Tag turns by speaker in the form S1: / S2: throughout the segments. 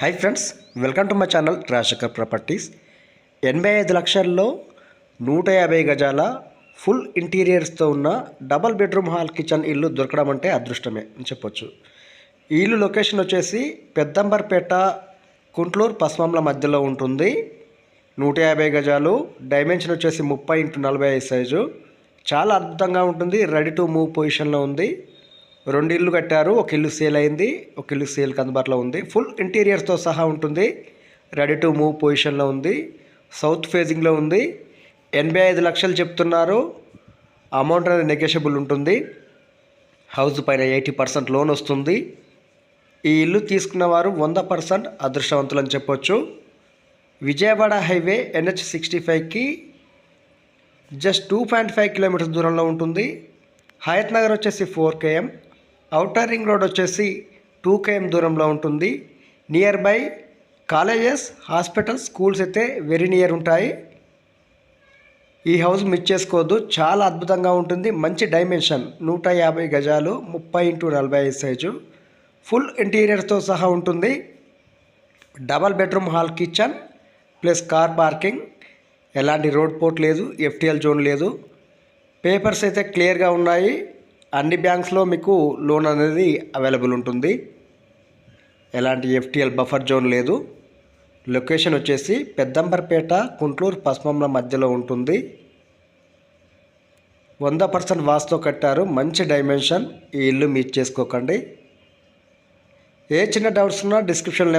S1: Hi friends, welcome to my channel Rajasekhar properties. 85 లక్షల్లో 150 గజాల full ఇంటీరియర్స్తో ఉన్న డబల్ బెడ్రూమ్ హాల్ కిచెన్ ఇల్లు దొరకడం అంటే అదృష్టమే అని చెప్పొచ్చు. ఈ ఇల్లు లొకేషన్ వచ్చేసి పెద్దంబర్పేట, కుంట్లూరు, పస్మంల మధ్యలో ఉంటుంది. 150 గజాలు, డైమెన్షన్ వచ్చేసి 30x45 సైజు. చాలా అద్భుతంగా ఉంటుంది. రెడీ టు మూవ్ పొజిషన్లో ఉంది. 2 ఇల్లు కట్టారు. ఒక ఇల్లు సేల్ అయింది, ఒక ఇల్లు సేల్కి అందుబాటులో ఉంది. ఫుల్ ఇంటీరియర్స్తో సహా ఉంటుంది. రెడీ టు మూవ్ పొజిషన్లో ఉంది. సౌత్ ఫేజింగ్లో ఉంది. 85 లక్షలు చెప్తున్నారు. అమౌంట్ అనేది నెగోషియబుల్ ఉంటుంది. హౌస్ పైన 80% లోన్ వస్తుంది. ఈ ఇల్లు తీసుకున్న వారు 100% అదృష్టవంతులు అని చెప్పొచ్చు. విజయవాడ హైవే NH65కి జస్ట్ 2.5 కిలోమీటర్స్ దూరంలో ఉంటుంది. హయత్ నగర్ వచ్చేసి 4 km, ఔటర్ రింగ్ రోడ్ వచ్చేసి 2 km దూరంలో ఉంటుంది. Near by colleges, hospitals, schools అయితే వెరీ నియర్ ఉంటాయి. ఈ హౌస్ మిస్ చేసుకోవద్దు. చాలా అద్భుతంగా ఉంటుంది. మంచి డైమెన్షన్, 150 గజాలు, 30x45 సైజు, ఫుల్ ఇంటీరియర్తో సహా ఉంటుంది. Double bedroom hall kitchen plus car parking. ఎలాంటి రోడ్ పోర్ట్ లేదు, FTL జోన్ లేదు. పేపర్స్ అయితే క్లియర్గా ఉన్నాయి. అన్ని బ్యాంక్స్లో మీకు లోన్ అనేది అవైలబుల్ ఉంటుంది. ఎలాంటి FTL బఫర్ జోన్ లేదు. లొకేషన్ వచ్చేసి పెద్దంబర్పేట, కుంట్లూరు, పస్మంల మధ్యలో ఉంటుంది. 100% వాస్తుతో కట్టారు. మంచి డైమెన్షన్. ఈ ఇల్లు మిస్ చేసుకోకండి. ఏ చిన్న డౌట్స్ ఉన్నా డిస్క్రిప్షన్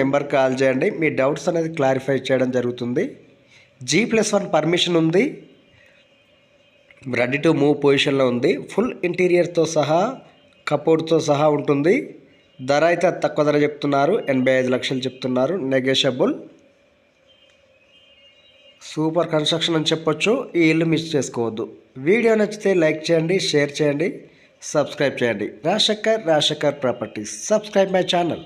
S1: నెంబర్ కాల్ చేయండి. మీ డౌట్స్ అనేది క్లారిఫై చేయడం జరుగుతుంది. G+1 పర్మిషన్ ఉంది. రెడీ టు మూవ్ పొజిషన్లో ఉంది. ఫుల్ ఇంటీరియర్తో సహా, కప్బోర్డ్తో సహా ఉంటుంది. ధర అయితే తక్కువ ధర చెప్తున్నారు. 85 లక్షలు చెప్తున్నారు. నెగోషియబుల్. సూపర్ కన్స్ట్రక్షన్ అని చెప్పొచ్చు. ఈ ఇల్లు మిస్ చేసుకోవద్దు. వీడియో నచ్చితే లైక్ చేయండి, షేర్ చేయండి, సబ్స్క్రైబ్ చేయండి. Rajasekhar properties. Subscribe my channel.